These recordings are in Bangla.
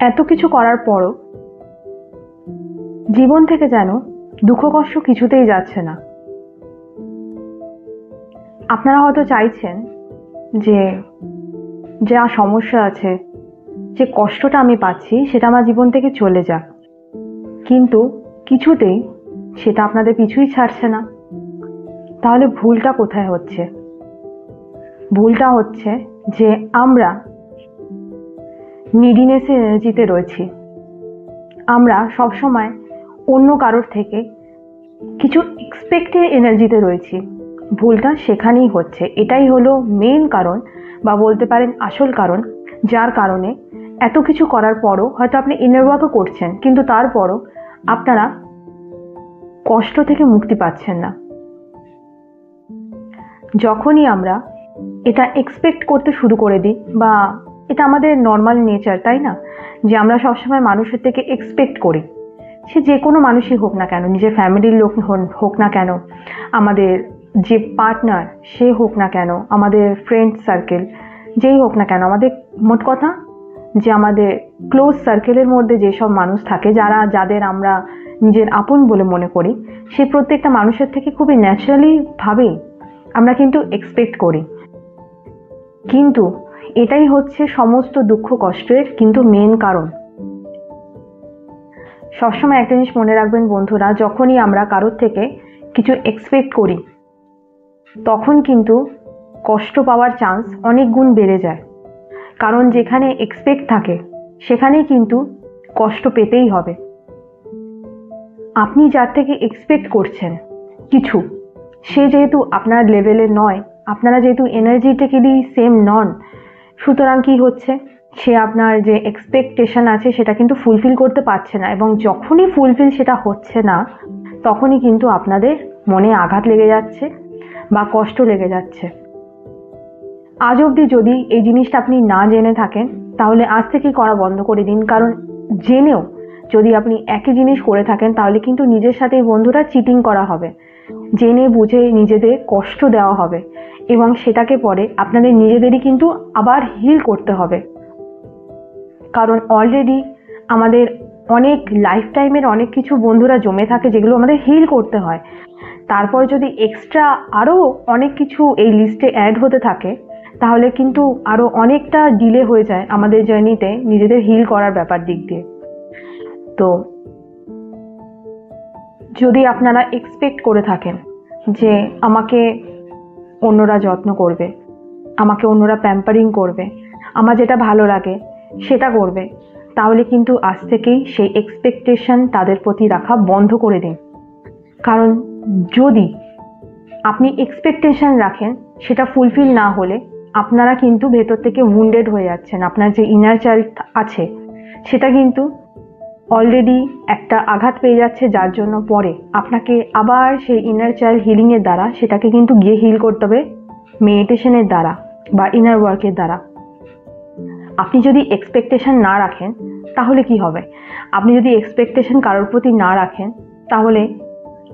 এত কিছু করার পরও জীবন থেকে যেন দুঃখ কষ্ট কিছুতেই যাচ্ছে না। আপনারা হয়তো চাইছেন যে যা সমস্যা আছে, যে কষ্টটা আমি পাচ্ছি সেটা আমার জীবন থেকে চলে যাক, কিন্তু কিছুতেই সেটা আপনাদের পিছুই ছাড়ছে না। তাহলে ভুলটা কোথায় হচ্ছে? ভুলটা হচ্ছে যে আমরা নিডিনেসের এনার্জিতে রয়েছি। আমরা সবসময় অন্য কারোর থেকে কিছু এক্সপেক্টের এনার্জিতে রয়েছি। ভুলটা সেখানেই হচ্ছে। এটাই হলো মেন কারণ, বা বলতে পারেন আসল কারণ, যার কারণে এত কিছু করার পরও হয়তো আপনি ইনার ওয়ার্কও করছেন, কিন্তু তারপরও আপনারা কষ্ট থেকে মুক্তি পাচ্ছেন না। যখনই আমরা এটা এক্সপেক্ট করতে শুরু করে দিই, বা এটা আমাদের নর্মাল নেচার, তাই না, যে আমরা সবসময় মানুষের থেকে এক্সপেক্ট করি, সে যে কোনো মানুষই হোক না কেন, নিজের ফ্যামিলির লোক হোক না কেন, আমাদের যে পার্টনার সে হোক না কেন, আমাদের ফ্রেন্ড সার্কেল যেই হোক না কেন, আমাদের মোট কথা যে আমাদের ক্লোজ সার্কেলের মধ্যে যেসব মানুষ থাকে, যাদের আমরা নিজের আপন বলে মনে করি, সেই প্রত্যেকটা মানুষের থেকে খুবই ন্যাচারালি ভাবেই আমরা কিন্তু এক্সপেক্ট করি। কিন্তু এটাই হচ্ছে সমস্ত দুঃখ কষ্টের কিন্তু মেন কারণ। সবসময় একটা জিনিস মনে রাখবেন বন্ধুরা, যখনই আমরা কারোর থেকে কিছু এক্সপেক্ট করি তখন কিন্তু কষ্ট পাওয়ার চান্স অনেক গুণ বেড়ে যায়। কারণ যেখানে এক্সপেক্ট থাকে সেখানেই কিন্তু কষ্ট পেতেই হবে। আপনি যার থেকে এক্সপেক্ট করছেন কিছু, সে যেহেতু আপনার লেভেলের নয়, আপনারা যেহেতু এনার্জিটিক্যালি সেম নন, সুতরাং কি হচ্ছে, সে আপনার যে এক্সপেকটেশন আছে সেটা কিন্তু ফুলফিল করতে পারছে না, এবং যখনই ফুলফিল সেটা হচ্ছে না তখনই কিন্তু আপনাদের মনে আঘাত লেগে যাচ্ছে বা কষ্ট লেগে যাচ্ছে। আজ অবধি যদি এই জিনিসটা আপনি না জেনে থাকেন তাহলে আজ থেকেই করা বন্ধ করে দিন। কারণ জেনেও যদি আপনি একই জিনিস করে থাকেন তাহলে কিন্তু নিজের সাথেই বন্ধুরা চিটিং করা হবে, জেনে বুঝে নিজেদের কষ্ট দেওয়া হবে, এবং সেটাকে পরে আপনাদের নিজেদেরই কিন্তু আবার হিল করতে হবে। কারণ অলরেডি আমাদের অনেক লাইফ টাইমের অনেক কিছু বন্ধুরা জমে থাকে যেগুলো আমাদের হিল করতে হয়। তারপর যদি এক্সট্রা আরও অনেক কিছু এই লিস্টে অ্যাড হতে থাকে তাহলে কিন্তু আরও অনেকটা ডিলে হয়ে যায় আমাদের জার্নিতে নিজেদের হিল করার ব্যাপার দিক দিয়ে। তো যদি আপনারা এক্সপেক্ট করে থাকেন যে আমাকে অন্যরা যত্ন করবে, আমাকে অন্যরা প্যাম্পারিং করবে, আমার যেটা ভালো লাগে সেটা করবে, তাহলে কিন্তু আজ থেকেই সেই এক্সপেকটেশন তাদের প্রতি রাখা বন্ধ করে দিন। কারণ যদি আপনি এক্সপেকটেশন রাখেন সেটা ফুলফিল না হলে আপনারা কিন্তু ভেতর থেকে উইন্ডেড হয়ে যাচ্ছেন। আপনার যে ইনার চাইল্ড আছে সেটা কিন্তু অলরেডি একটা আঘাত পেয়ে যাচ্ছে, যার জন্য পরে আপনাকে আবার সেই ইনার চাইল্ড হিলিংয়ের দ্বারা সেটাকে কিন্তু গিয়ে হিল করতে হবে মেডিটেশনের দ্বারা বা ইনার ওয়ার্কের দ্বারা। আপনি যদি এক্সপেকটেশন না রাখেন তাহলে কি হবে? আপনি যদি এক্সপেকটেশন কারোর প্রতি না রাখেন তাহলে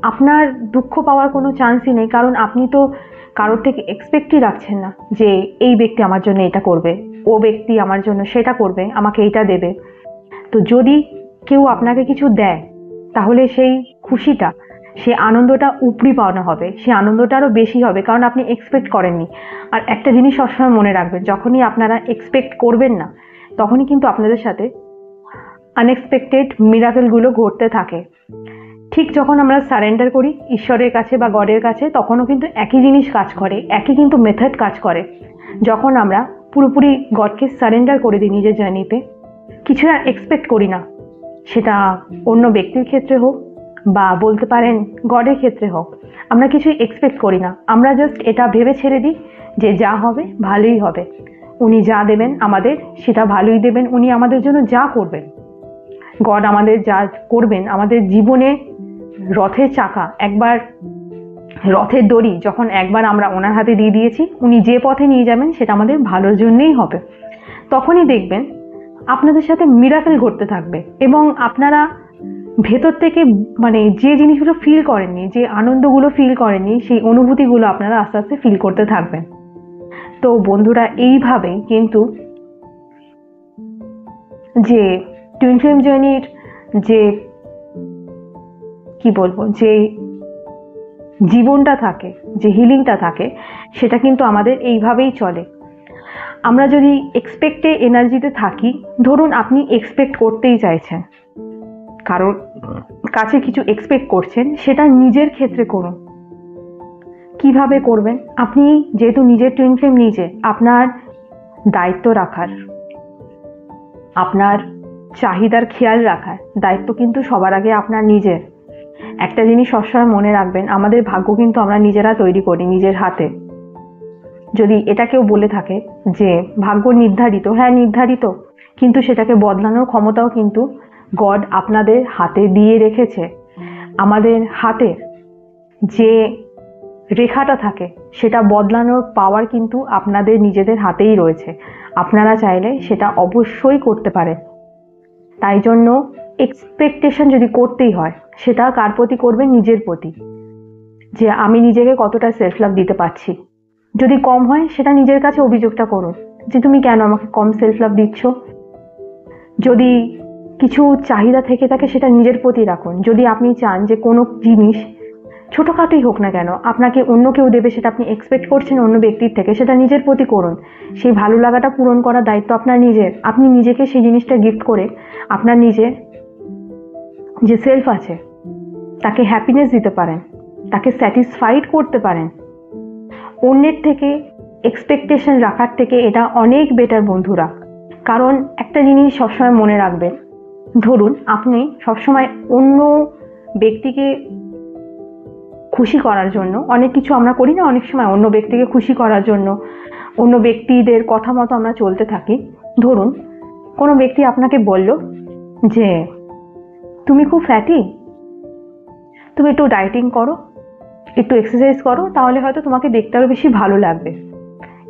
আপনার দুঃখ পাওয়ার কোনো চান্সই নেই। কারণ আপনি তো কারোর থেকে এক্সপেক্টই রাখছেন না যে এই ব্যক্তি আমার জন্য এটা করবে, ও ব্যক্তি আমার জন্য সেটা করবে, আমাকে এইটা দেবে। তো যদি কেউ আপনাকে কিছু দেয় তাহলে সেই খুশিটা, সে আনন্দটা উপরি পাওনা হবে, সেই আনন্দটা আরও বেশি হবে, কারণ আপনি এক্সপেক্ট করেননি। আর একটা জিনিস সবসময় মনে রাখবেন, যখনই আপনারা এক্সপেক্ট করবেন না তখনই কিন্তু আপনাদের সাথে আনএক্সপেক্টেড মিরাকেলগুলো ঘটতে থাকে। ঠিক যখন আমরা সারেন্ডার করি ঈশ্বরের কাছে বা গডের কাছে তখনও কিন্তু একই জিনিস কাজ করে, একই কিন্তু মেথড কাজ করে। যখন আমরা পুরোপুরি গডকে সারেন্ডার করে দিই নিজের জার্নিতে, কিছু না এক্সপেক্ট করি না, সেটা অন্য ব্যক্তির ক্ষেত্রে হোক বা বলতে পারেন গডের ক্ষেত্রে হোক, আমরা কিছুই এক্সপেক্ট করি না। আমরা জাস্ট এটা ভেবে ছেড়ে দিই যে যা হবে ভালোই হবে, উনি যা দেবেন আমাদের সেটা ভালোই দেবেন, উনি আমাদের জন্য যা করবেন, গড আমাদের যা করবেন, আমাদের জীবনে রথের চাকা একবার, রথের দড়ি যখন একবার আমরা ওনার হাতে দিয়ে দিয়েছি, উনি যে পথে নিয়ে যাবেন সেটা আমাদের ভালোর জন্যই হবে। তখনই দেখবেন আপনাদের সাথে মিরাকেল ঘটতে থাকবে, এবং আপনারা ভেতর থেকে মানে যে জিনিসগুলো ফিল করেননি, যে আনন্দগুলো ফিল করেননি, সেই অনুভূতিগুলো আপনারা আস্তে আস্তে ফিল করতে থাকবেন। তো বন্ধুরা, এইভাবেই কিন্তু যে টুইন ফ্লেম জার্নির যে কি বলবো, যে জীবনটা থাকে, যে হিলিংটা থাকে, সেটা কিন্তু আমাদের এইভাবেই চলে। আমরা যদি এক্সপেক্টে এনার্জিতে থাকি, ধরুন আপনি এক্সপেক্ট করতেই চাইছেন, কারোর কাছে কিছু এক্সপেক্ট করছেন, সেটা নিজের ক্ষেত্রে করুন। কিভাবে করবেন? আপনি যেহেতু নিজের টুইন ফ্লেম, নিজে আপনার দায়িত্ব রাখার, আপনার চাহিদার খেয়াল রাখার দায়িত্ব কিন্তু সবার আগে আপনার নিজের। একটা জিনিস সবসময় মনে রাখবেন, আমাদের ভাগ্য কিন্তু আমরা নিজেরা তৈরি করি নিজের হাতে। যদি এটা কেউ বলে থাকে যে ভাগ্য নির্ধারিত, হ্যাঁ নির্ধারিত, কিন্তু সেটাকে বদলানোর ক্ষমতাও কিন্তু গড আপনাদের হাতে দিয়ে রেখেছে। আমাদের হাতে যে রেখাটা থাকে সেটা বদলানোর পাওয়ার কিন্তু আপনাদের নিজেদের হাতেই রয়েছে। আপনারা চাইলে সেটা অবশ্যই করতে পারেন। তাই জন্য এক্সপেকটেশন যদি করতেই হয়, সেটা কার প্রতি করবেন? নিজের প্রতি। যে আমি নিজেকে কতটা সেলফ লাভ দিতে পারছি। যদি কম হয়, সেটা নিজের কাছে অভিযোগটা করুন যে তুমি কেন আমাকে কম সেলফ লাভ দিচ্ছ। যদি কিছু চাহিদা থেকে থাকে, সেটা নিজের প্রতি রাখুন। যদি আপনি চান যে কোনো জিনিস ছোটোখাটোই হোক না কেন আপনাকে অন্য কেউ দেবে, সেটা আপনি এক্সপেক্ট করছেন অন্য ব্যক্তির থেকে, সেটা নিজের প্রতি করুন। সেই ভালো লাগাটা পূরণ করার দায়িত্ব আপনার নিজের। আপনি নিজেকে সেই জিনিসটা গিফট করে আপনার নিজের যে সেলফ আছে তাকে হ্যাপিনেস দিতে পারেন, তাকে স্যাটিসফাইড করতে পারেন। অন্যের থেকে এক্সপেকটেশন রাখার থেকে এটা অনেক বেটার বন্ধুরা। কারণ একটা জিনিস সবসময় মনে রাখবেন, ধরুন আপনি সবসময় অন্য ব্যক্তিকে খুশি করার জন্য অনেক কিছু আমরা করি না, অনেক সময় অন্য ব্যক্তিকে খুশি করার জন্য অন্য ব্যক্তিদের কথা মতো আমরা চলতে থাকি। ধরুন কোনো ব্যক্তি আপনাকে বলল যে তুমি খুব ফ্যাটি, তুমি একটু ডায়েটিং করো, একটু এক্সারসাইজ করো, তাহলে হয়তো তোমাকে দেখতে আরও বেশি ভালো লাগবে।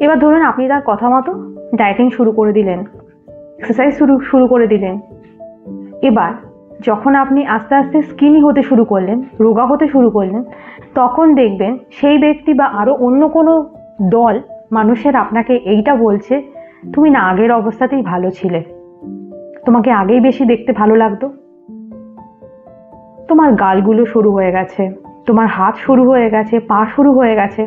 এবার ধরুন আপনি তার কথা মতো ডায়েটিং শুরু করে দিলেন, এক্সারসাইজ শুরু করে দিলেন। এবার যখন আপনি আস্তে আস্তে স্কিনি হতে শুরু করলেন, রোগা হতে শুরু করলেন, তখন দেখবেন সেই ব্যক্তি বা আরও অন্য কোনো দল মানুষের আপনাকে এইটা বলছে, তুমি না আগের অবস্থাতেই ভালো ছিলে, তোমাকে আগেই বেশি দেখতে ভালো লাগতো, তোমার গালগুলো শুরু হয়ে গেছে, তোমার হাত শুরু হয়ে গেছে, পা শুরু হয়ে গেছে,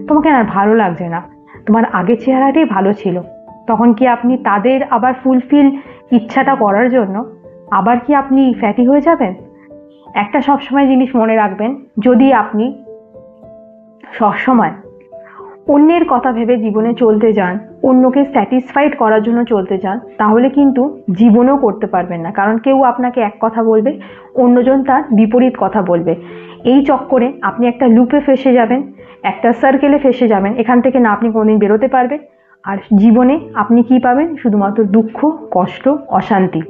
তোমাকে আর ভালো লাগছে না, তোমার আগের চেহারাটাই ভালো ছিল। তখন কি আপনি তাদের আবার ফুলফিল ইচ্ছাটা করার জন্য আবার কি আপনি ফ্যাটি হয়ে যাবেন? একটা সবসময় জিনিস মনে রাখবেন, যদি আপনি সবসময় অন্যের কথা ভেবে জীবনে চলতে যান, অন্যকে স্যাটিসফাইড করার জন্য চলতে যান, তাহলে কিন্তু জীবনেও করতে পারবেন না। কারণ কেউ আপনাকে এক কথা বলবে, অন্যজন তার বিপরীত কথা বলবে। এই চক্করে আপনি একটা লুপে ফেসে যাবেন, একটা সার্কেলে ফেসে যাবেন। এখান থেকে না আপনি কোনোদিন বেরোতে পারবেন। আর জীবনে আপনি কি পাবেন? শুধুমাত্র দুঃখ, কষ্ট, অশান্তি।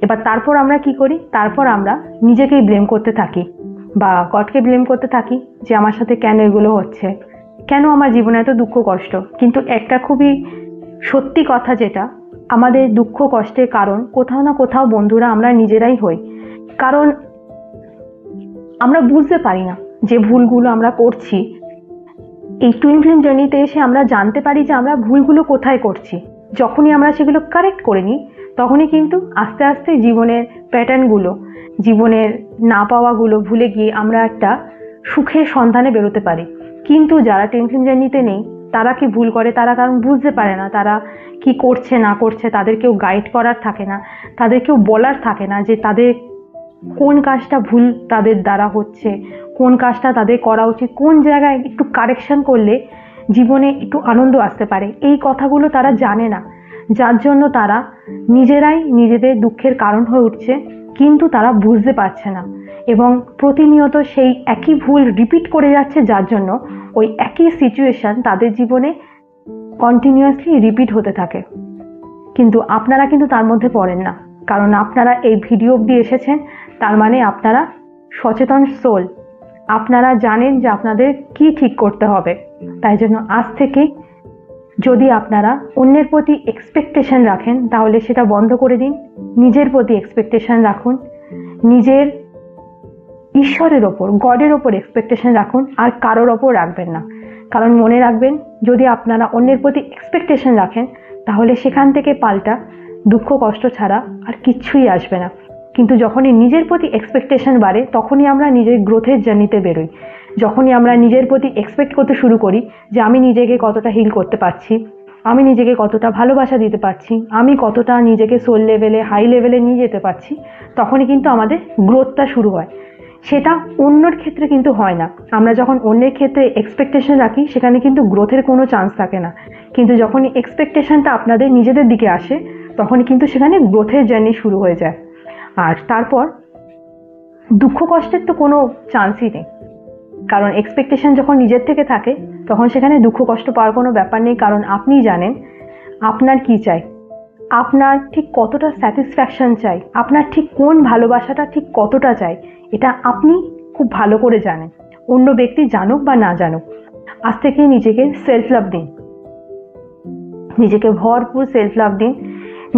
এবার তারপর আমরা কি করি? তারপর আমরা নিজেকেই ব্লেম করতে থাকি বা গডকে ব্লেম করতে থাকি যে আমার সাথে কেন এগুলো হচ্ছে, কেন আমার জীবনে এত দুঃখ কষ্ট। কিন্তু একটা খুবই সত্যি কথা, যেটা আমাদের দুঃখ কষ্টের কারণ কোথাও না কোথাও বন্ধুরা আমরা নিজেরাই হই। কারণ আমরা বুঝতে পারি না যে ভুলগুলো আমরা করছি। এই টুইন ফ্লেম জার্নিতে এসে আমরা জানতে পারি যে আমরা ভুলগুলো কোথায় করছি। যখনই আমরা সেগুলো কারেক্ট করে নিই, তখনই কিন্তু আস্তে আস্তে জীবনের প্যাটার্নগুলো, জীবনের না পাওয়াগুলো ভুলে গিয়ে আমরা একটা সুখের সন্ধানে বেরোতে পারি। কিন্তু যারা টুইন ফ্লেম জার্নিতে নেই, তারা কি ভুল করে? তারা কারণ বুঝতে পারে না তারা কি করছে না করছে। তাদের কেউ গাইড করার থাকে না, তাদের কেউ বলার থাকে না যে তাদের কোন কাজটা ভুল তাদের দ্বারা হচ্ছে, কোন কাজটা তাদের করা উচিত, কোন জায়গায় একটু কারেকশন করলে জীবনে একটু আনন্দ আসতে পারে। এই কথাগুলো তারা জানে না, যার জন্য তারা নিজেরাই নিজেদের দুঃখের কারণ হয়ে উঠছে, কিন্তু তারা বুঝতে পারছে না এবং প্রতিনিয়ত সেই একই ভুল রিপিট করে যাচ্ছে, যার জন্য ওই একই সিচুয়েশন তাদের জীবনে কন্টিনিউয়াসলি রিপিট হতে থাকে। কিন্তু আপনারা কিন্তু তার মধ্যে পড়েন না, কারণ আপনারা এই ভিডিও অবধি এসেছেন, তার মানে আপনারা সচেতন সোল। আপনারা জানেন যে আপনাদের কি ঠিক করতে হবে। তাই জন্য আজ থেকে যদি আপনারা অন্যের প্রতি এক্সপেকটেশন রাখেন, তাহলে সেটা বন্ধ করে দিন। নিজের প্রতি এক্সপেকটেশন রাখুন, নিজের ঈশ্বরের ওপর, গডের ওপর এক্সপেকটেশন রাখুন, আর কারোর ওপর রাখবেন না। কারণ মনে রাখবেন, যদি আপনারা অন্যের প্রতি এক্সপেকটেশন রাখেন, তাহলে সেখান থেকে পাল্টা দুঃখ কষ্ট ছাড়া আর কিচ্ছুই আসবে না। কিন্তু যখনই নিজের প্রতি এক্সপেকটেশন বাড়ে তখনই আমরা নিজের গ্রোথের জার্নিতে বেরোই। যখনই আমরা নিজের প্রতি এক্সপেক্ট করতে শুরু করি যে আমি নিজেকে কতটা হিল করতে পারছি, আমি নিজেকে কতটা ভালোবাসা দিতে পারছি, আমি কতটা নিজেকে সোল লেভেলে হাই লেভেলে নিয়ে যেতে পারছি, তখনই কিন্তু আমাদের গ্রোথটা শুরু হয়। সেটা অন্যর ক্ষেত্রে কিন্তু হয় না। আমরা যখন অন্যের ক্ষেত্রে এক্সপেকটেশন রাখি সেখানে কিন্তু গ্রোথের কোনো চান্স থাকে না। কিন্তু যখনই এক্সপেকটেশনটা আপনাদের নিজেদের দিকে আসে তখনই কিন্তু সেখানে গ্রোথের জার্নি শুরু হয়ে যায়। আর তারপর দুঃখ কষ্টের তো কোনো চান্সই নেই, কারণ এক্সপেকটেশন যখন নিজের থেকে থাকে তখন সেখানে দুঃখ কষ্ট পাওয়ার কোনো ব্যাপার নেই। কারণ আপনি জানেন আপনার কি চাই, আপনার ঠিক কতটা স্যাটিসফ্যাকশন চাই, আপনার ঠিক কোন ভালোবাসাটা ঠিক কতটা চাই, এটা আপনি খুব ভালো করে জানেন। অন্য ব্যক্তি জানুক বা না জানুক, আজ থেকে নিজেকে সেলফ লাভ দিন, নিজেকে ভরপুর সেলফ লাভ দিন,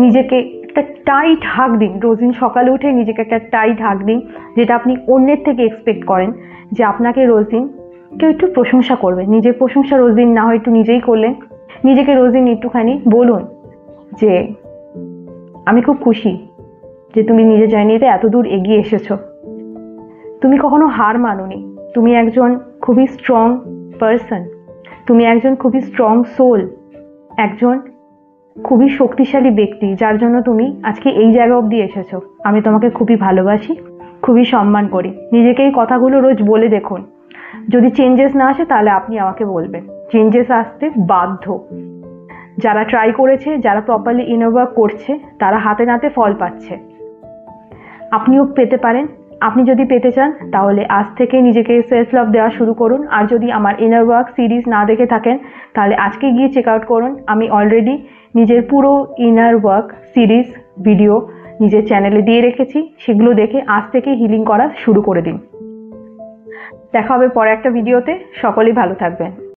নিজেকে একটা টাইট হাগ দিন। রোজদিন সকালে উঠে নিজেকে একটা টাইট হাগ দিন, যেটা আপনি অন্যের থেকে এক্সপেক্ট করেন যে আপনাকে রোজদিন কেউ একটু প্রশংসা করবে। নিজের প্রশংসা রোজদিন না হয় একটু নিজেই করলেন, নিজেকে রোজদিন একটুখানি বলুন যে আমি খুব খুশি যে তুমি নিজের জার্নিতে এত দূর এগিয়ে এসেছো, তুমি কখনো হার মানোনি, তুমি একজন খুবই স্ট্রং পারসন, তুমি একজন খুবই স্ট্রং সোল, একজন খুবই শক্তিশালী ব্যক্তি, যার জন্য তুমি আজকে এই জায়গা অবধি এসেছো। আমি তোমাকে খুবই ভালোবাসি, খুবই সম্মান করি। নিজেকে এই কথাগুলো রোজ বলে দেখুন। যদি চেঞ্জেস না আসে তাহলে আপনি আমাকে বলবেন, চেঞ্জেস আসতে বাধ্য। যারা ট্রাই করেছে, যারা প্রপারলি ইনার ওয়ার্ক করছে, তারা হাতে নাতে ফল পাচ্ছে। আপনিও পেতে পারেন। আপনি যদি পেতে চান তাহলে আজ থেকে নিজেকে সেলফ লাভ দেওয়া শুরু করুন। আর যদি আমার ইনার ওয়ার্ক সিরিজ না দেখে থাকেন তাহলে আজকে গিয়ে চেক আউট করুন। আমি অলরেডি নিজের পুরো ইনার ওয়ার্ক সিরিজ ভিডিও নিজের চ্যানেলে দিয়ে রেখেছি, সেগুলো দেখে আজ থেকে হিলিং করা শুরু করে দিন। দেখা হবে পরে একটা ভিডিওতে। সকলেই ভালো থাকবেন।